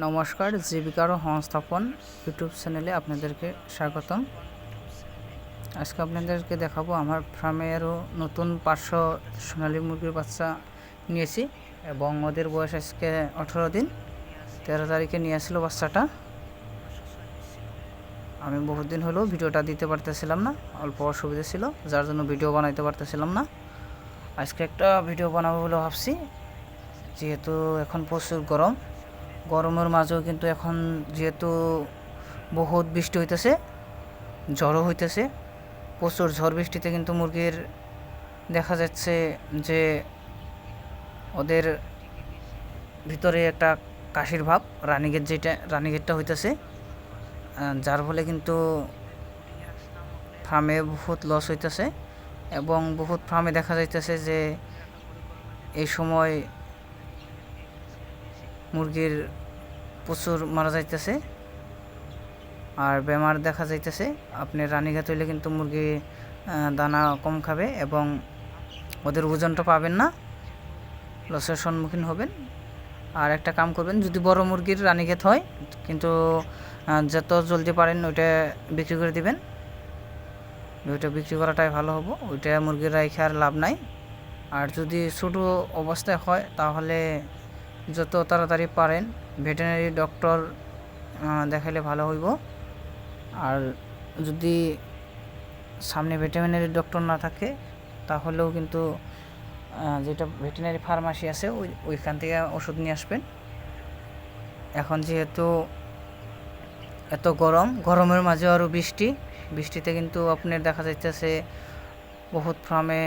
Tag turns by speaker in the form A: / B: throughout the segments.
A: নমস্কার, জীবিকার সংস্থাপন ইউটিউব চ্যানেলে আপনাদেরকে স্বাগতম। আজকে আপনাদেরকে দেখাবো আমার ফার্মে আরও নতুন 500 সোনালী মুরগির বাচ্চা নিয়েছি এবং ওদের বয়স আজকে 18 দিন। 13 তারিখে নিয়ে আসলো বাচ্চাটা। আমি বহুত দিন হলো ভিডিওটা দিতে পারতেছিলাম না, অল্প অসুবিধা ছিল, যার জন্য ভিডিও বানাইতে পারতেছিলাম না। আজকে একটা ভিডিও বানাবো বলে ভাবছি, যেহেতু এখন প্রচুর গরমের মাঝেও কিন্তু এখন যেহেতু বহুত বৃষ্টি হইতেছে, ঝড়ও হইতেছে, প্রচুর ঝড় বৃষ্টিতে কিন্তু মুরগির দেখা যাচ্ছে যে ওদের ভিতরে একটা কাশির ভাব, রানীগেটটা হইতেছে, যার ফলে কিন্তু ফার্মে বহুত লস হইতেছে এবং বহুত ফার্মে দেখা যাইতেছে যে এই সময় মুরগির প্রচুর মারা যাইতেছে আর বেমার দেখা যাইতেছে। আপনি রানীঘাট হইলে কিন্তু মুরগি দানা কম খাবে এবং ওদের ওজনটা পাবেন না, লসের সম্মুখীন হবেন। আর একটা কাম করবেন, যদি বড় মুরগির রানীঘাট হয় কিন্তু যত জলদি পারেন ওইটা বিক্রি করে দিবেন, ওইটা বিক্রি করাটাই ভালো হবো, ওইটা মুরগির রাইখে আর লাভ নাই। আর যদি ছোটো অবস্থায় হয় তাহলে যত তাড়াতাড়ি পারেন ভেটেরিনারি ডক্টর দেখাইলে ভালো হইব। আর যদি সামনে ভেটেরিনারি ডক্টর না থাকে তাহলেও কিন্তু যেটা ভেটেরিনারি ফার্মাসি আছে ওইখান থেকে ওষুধ নিয়ে আসবেন। এখন যেহেতু এত গরমের মাঝে আরও বৃষ্টিতে কিন্তু আপনার দেখা যাইতেছে বহুত ফার্মে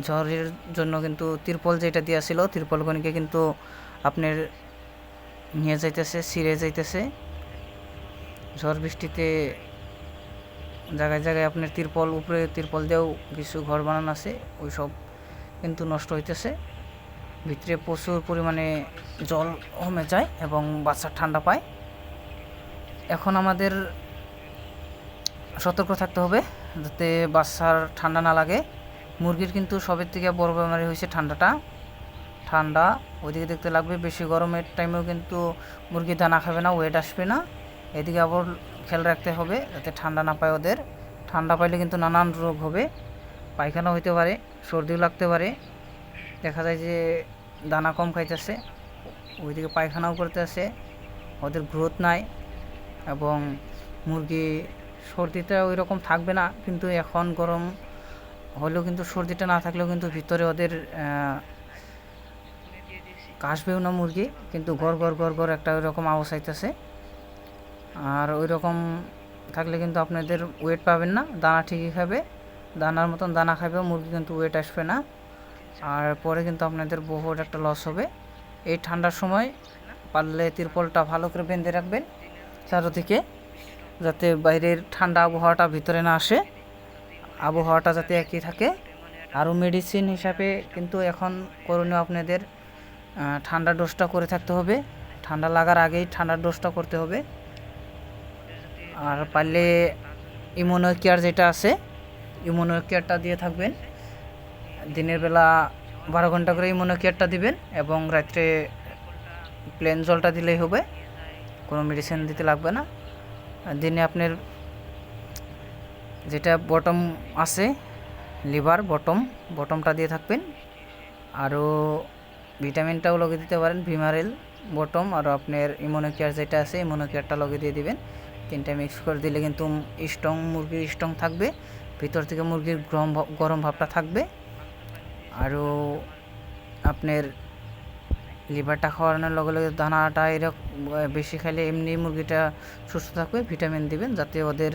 A: ঝড়ের জন্য কিন্তু তিরপল যেটা দেওয়া ছিল তিরপলগণিকে কিন্তু আপনার নিয়ে যাইতেছে, ছিঁড়ে যাইতেছে। ঝড় বৃষ্টিতে জায়গায় জায়গায় আপনার উপরে তিরপল দিয়েও কিছু ঘর বানানো আছে, ওই সব কিন্তু নষ্ট হইতেছে। ভিতরে প্রচুর পরিমাণে জল কমে যায় এবং বাচ্চা ঠান্ডা পায়। এখন আমাদের সতর্ক থাকতে হবে যাতে বাচ্চার ঠান্ডা না লাগে। মুরগির কিন্তু সবের থেকে বড় বেমারি হয়েছে ঠান্ডা ওইদিকে দেখতে লাগবে। বেশি গরমের টাইমেও কিন্তু মুরগি দানা খাবে না, ওয়েট আসবে না। এদিকে আবার খেয়াল রাখতে হবে যাতে ঠান্ডা না পায় ওদের। ঠান্ডা পাইলে কিন্তু নানান রোগ হবে, পায়খানা হইতে পারে, সর্দিও লাগতে পারে। দেখা যায় যে দানা কম খাইতেছে, ওইদিকে পায়খানাও করতেছে, ওদের গ্রোথ নাই এবং মুরগি সর্দিটা ওই রকম থাকবে না। কিন্তু এখন গরম হলেও কিন্তু সর্দিটা না থাকলেও কিন্তু ভিতরে ওদের কাশবেও না মুরগি, কিন্তু গড় একটা ওই রকম আওয়াজ আইতেছে। আর ওই রকম থাকলে কিন্তু আপনাদের ওয়েট পাবেন না, দানা ঠিকই খাবে, দানার মতন দানা খাবেও মুরগি কিন্তু ওয়েট আসবে না। আর পরে কিন্তু আপনাদের বহুত একটা লস হবে। এই ঠান্ডার সময় পারলে তিরপলটা ভালো করে বেঁধে রাখবেন চারদিকে, যাতে বাইরের ঠান্ডা আবহাওয়াটা ভিতরে না আসে, আবহাওয়াটা যাতে একই থাকে। আরও মেডিসিন হিসাবে কিন্তু এখন করণীয় আপনাদের ঠান্ডা ডোজটা করে থাকতে হবে, ঠান্ডা লাগার আগেই ঠান্ডার ডোজটা করতে হবে। আর পারলে ইমিউনো কেয়ার যেটা আছে ইমিউনো কেয়ারটা দিয়ে থাকবেন। দিনের বেলা 12 ঘন্টা করে ইমিউনো কেয়ারটা দিবেন এবং রাত্রে প্লেন জলটা দিলেই হবে, কোনো মেডিসিন দিতে লাগবে না। দিনে আপনার যেটা বটম আছে লিভার বটমটা দিয়ে থাকবেন। আরও ভিটামিনটাও লগে দিতে পারেন, ভিমারেল বটম, আর আপনার ইমিউনো কেয়ার যেটা আছে ইমিউনো কেয়ারটা লগে দিয়ে দিবেন। তিনটা মিক্স করে দিলে কিন্তু মুরগির স্ট্রং থাকবে, ভিতর থেকে মুরগির গরম ভাবটা থাকবে। আরও আপনার লিভারটা খাওয়ানোর লগে লগে দানাটা এরকম বেশি খাইলে এমনি মুরগিটা সুস্থ থাকবে। ভিটামিন দিবেন যাতে ওদের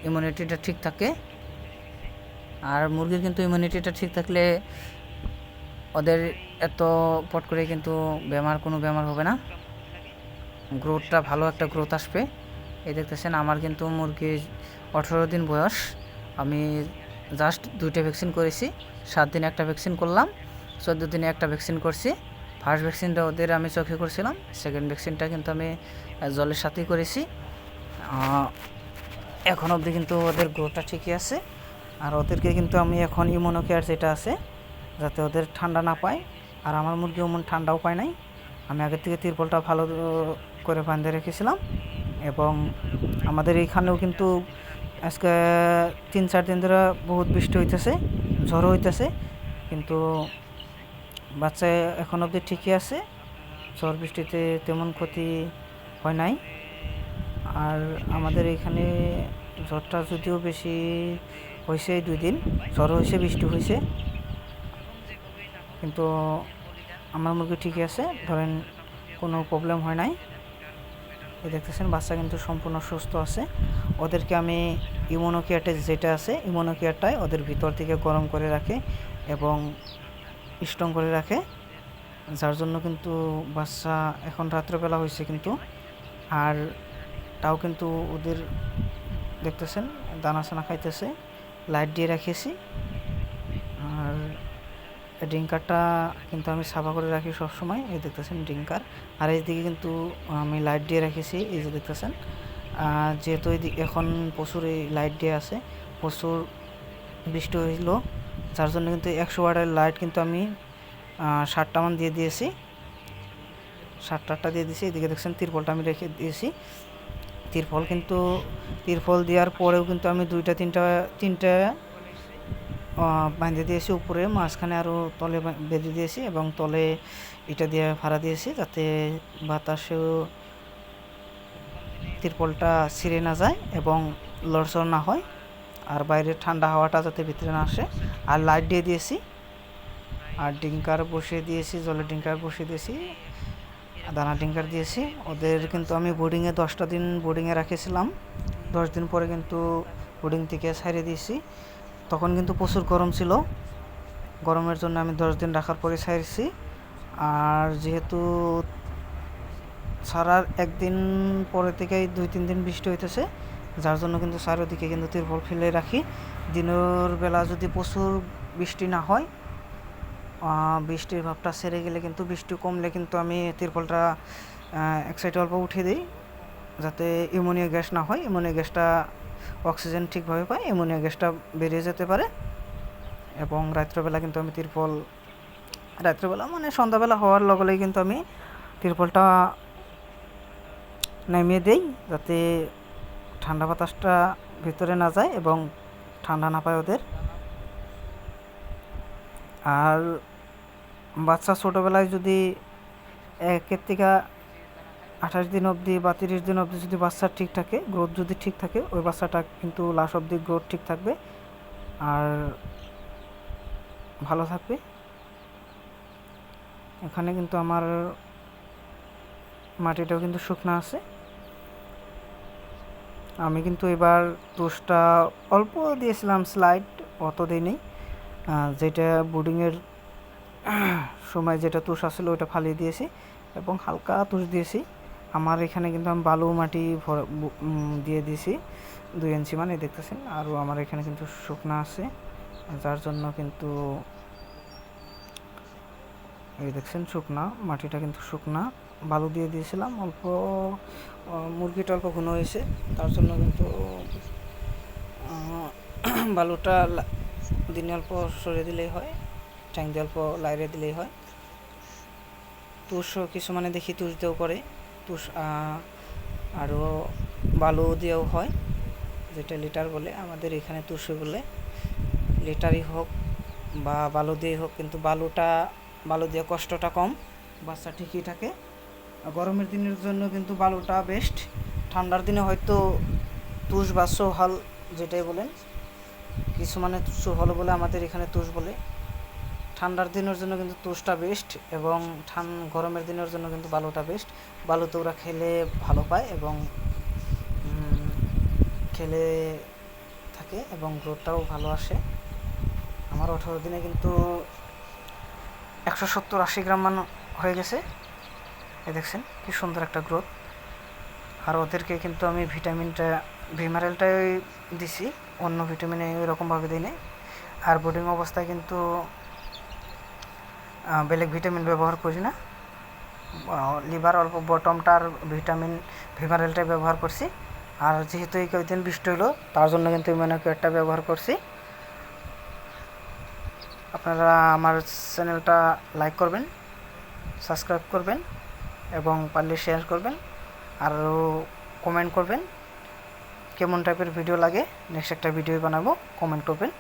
A: ইমিউনিটিটা ঠিক থাকে। আর মুরগির কিন্তু ইমিউনিটিটা ঠিক থাকলে ওদের এত পট করে কিন্তু কোনো বেমার হবে না, গ্রোথটা ভালো একটা গ্রোথ আসবে। এই দেখতেছেন আমার কিন্তু মুরগির 18 দিন বয়স, আমি জাস্ট 2টা ভ্যাকসিন করেছি। 7 দিনে একটা ভ্যাকসিন করলাম, 14 দিনে একটা ভ্যাকসিন করছি। ফার্স্ট ভ্যাকসিনটা ওদের আমি চোখে করছিলাম, সেকেন্ড ভ্যাকসিনটা কিন্তু আমি জলের সাথেই করেছি। এখন অবধি কিন্তু ওদের গ্রোথটা ঠিকই আছে। আর ওদেরকে কিন্তু আমি এখন ইমিউনো কেয়ার যেটা আছে যাতে ওদের ঠান্ডা না পায়, আর আমার মুরগি এমন ঠান্ডাও পায় নাই, আমি আগের থেকে তিরপলটা ভালো করে বাঁধে রেখেছিলাম। এবং আমাদের এইখানেও কিন্তু আজকে 3-4 দিন ধরে বহুত বৃষ্টি হইতেছে, ঝড়ও হইতেছে, কিন্তু বাচ্চা এখন অবধি ঠিকই আছে, ঝড় বৃষ্টিতে তেমন ক্ষতি হয় নাই। আর আমাদের এইখানে ঝড়টা যদিও বেশি হয়েছে, 2 দিন ঝড় হয়েছে, বৃষ্টি হয়েছে, কিন্তু আমার মুরগি ঠিকই আছে, ধরেন কোনো প্রবলেম হয় নাই। এই দেখতেছেন বাচ্চা কিন্তু সম্পূর্ণ সুস্থ আছে। ওদেরকে আমি ইমিউনোকেয়ারটা যেটা আছে, ইমিউনোকেয়ারটাই ওদের ভিতর থেকে গরম করে রাখে এবং স্ট্রং করে রাখে, যার জন্য কিন্তু বাচ্চা এখন রাত্রেবেলা হয়েছে কিন্তু, আর তাও কিন্তু ওদের দেখতেছেন দানা সানা খাইতেছে, লাইট দিয়ে রাখিয়েছি। আর ড্রিঙ্কারটা কিন্তু আমি সাফা করে রাখি সবসময়, এই দেখতেছেন ড্রিঙ্কার। আর এইদিকে কিন্তু আমি লাইট দিয়ে রেখেছি, এই যে দেখতেছেন। যেহেতু এখন প্রচুর এই লাইট দিয়ে আছে, প্রচুর বৃষ্টি হইল, যার জন্য কিন্তু 100 ওয়াটের লাইট কিন্তু আমি 60টা মান দিয়ে দিয়েছি, 60টা দিয়ে দিয়েছি। এদিকে দেখছেন তিরপলটা আমি রেখে দিয়েছি। তিরপল দেওয়ার পরেও কিন্তু আমি 2-3টা বাঁধে দিয়েছি উপরে, মাঝখানে আরও তলে বেঁধে দিয়েছি এবং তলে এটা দিয়ে ভাড়া দিয়েছি, যাতে বাতাসেও তিরপলটা ছিঁড়ে না যায় এবং লড়চড় না হয়, আর বাইরের ঠান্ডা হাওয়াটা যাতে ভিতরে না আসে। আর লাইট দিয়ে দিয়েছি, আর ডিঙ্কার বসিয়ে দিয়েছি, জলের ডিঙ্কার বসিয়ে দিয়েছি, দানা ডিঙ্কার দিয়েছি। ওদের কিন্তু আমি বোর্ডিংয়ে 10টা দিন বোর্ডিংয়ে রাখেছিলাম, 10 দিন পরে কিন্তু বোর্ডিং থেকে ছাড়িয়ে দিয়েছি। তখন কিন্তু প্রচুর গরম ছিল, গরমের জন্য আমি 10 দিন রাখার পরে ছাড়ছি। আর যেহেতু ছাড়ার একদিন পরে থেকেই 2-3 দিন বৃষ্টি হইতেছে, যার জন্য কিন্তু চারিদিকে কিন্তু তিরপল ফেলে রাখি। দিনের বেলা যদি প্রচুর বৃষ্টি না হয়, বৃষ্টির ভাবটা সেরে গেলে কিন্তু, বৃষ্টি কমলে কিন্তু আমি তিরপলটা এক সাইডে অল্প উঠিয়ে দিই, যাতে অ্যামোনিয়া গ্যাস না হয়, অ্যামোনিয়া গ্যাসটা অক্সিজেন ঠিকভাবে পায়, অ্যামোনিয়া গ্যাসটা বেরিয়ে যেতে পারে। এবং রাত্রেবেলা কিন্তু আমি রাত্রেবেলা মানে সন্ধ্যাবেলা হওয়ার লগেই কিন্তু আমি তিরপলটা নামিয়ে দেই, যাতে ঠান্ডা বাতাসটা ভিতরে না যায় এবং ঠান্ডা না পায় ওদের। আর বাচ্চা ছোটোবেলায় যদি 1 থেকে 28 দিন অবধি বা 30 দিন অবধি যদি বাচ্চা ঠিক থাকে, গ্রোথ যদি ঠিক থাকে, ওই বাচ্চাটা কিন্তু লাস্ট অবধি গ্রোথ ঠিক থাকবে আর ভালো থাকবে। এখানে কিন্তু আমার মাটিটাও কিন্তু শুকনো আছে। আমি কিন্তু এবার তুষটা অল্প দিয়েছিলাম, স্লাইড অত দিইনি, যেটা বোর্ডিংয়ের সময় যেটা তুষ আসলে ওটা ফালিয়ে দিয়েছি এবং হালকা তুষ দিয়েছি। আমার এখানে কিন্তু আমি বালু মাটি দিয়ে দিয়েছি 2 ইঞ্চি মানে, দেখতেছেন। আরও আমার এখানে কিন্তু শুকনো আছে, যার জন্য কিন্তু এই দেখছেন শুকনা মাটিটা কিন্তু শুকনা, বালু দিয়ে দিয়েছিলাম অল্প, মুরগিটা অল্প ঘন হয়েছে, তার জন্য কিন্তু বালুটা দিনে অল্প সরিয়ে দিলেই হয়, ট্যাঙ্ক দিয়ে অল্প লাইরে দিলেই হয়। তুষও কিছু মানে দেখি তুষ দিয়েও করে, তুষ আরও বালু দিয়েও হয়, যেটা লিটার বলে, আমাদের এখানে তুষে বলে। লিটারই হোক বা বালু দিয়ে হোক, কিন্তু বালু দিয়ে কষ্টটা কম, বাচ্চা ঠিকই থাকে। গরমের দিনের জন্য কিন্তু বালুটা বেস্ট, ঠান্ডার দিনে হয়তো তুষ বা সোহাল যেটাই বলেন, কিছু মানে সোহাল বলে, আমাদের এখানে তুষ বলে। ঠান্ডার দিনের জন্য কিন্তু তুষটা বেস্ট এবং গরমের দিনের জন্য কিন্তু বালুটা বেস্ট। বালুতে ওরা খেলে ভালো পায় এবং খেলে থাকে এবং গ্রোথটাও ভালো আসে। আমার 18 দিনে কিন্তু 170-80 গ্রাম মান হয়ে গেছে, এ দেখছেন কি সুন্দর একটা গ্রোথ। আর ওদেরকে কিন্তু আমি ভিমারেলটাই দিছি, অন্য ভিটামিনে এরকমভাবে দিই নাই। আর বোর্ডিং অবস্থায় কিন্তু বেলেগ ভিটামিন ব্যবহার করি না, লিভার অল্প বটমটার ভিমারেলটাই ব্যবহার করছি। আর যেহেতু এই কয়েকদিন বৃষ্টি হলো, তার জন্য কিন্তু ইমিউনোকেয়ারটা ব্যবহার করছি। আপনারা আমার চ্যানেলটা লাইক করবেন, সাবস্ক্রাইব করবেন এবং পারলে শেয়ার করবেন আর কমেন্ট করবেন কেমন টাইপের ভিডিও লাগে। নেক্সট একটা ভিডিও বানাবো, কমেন্ট করবেন।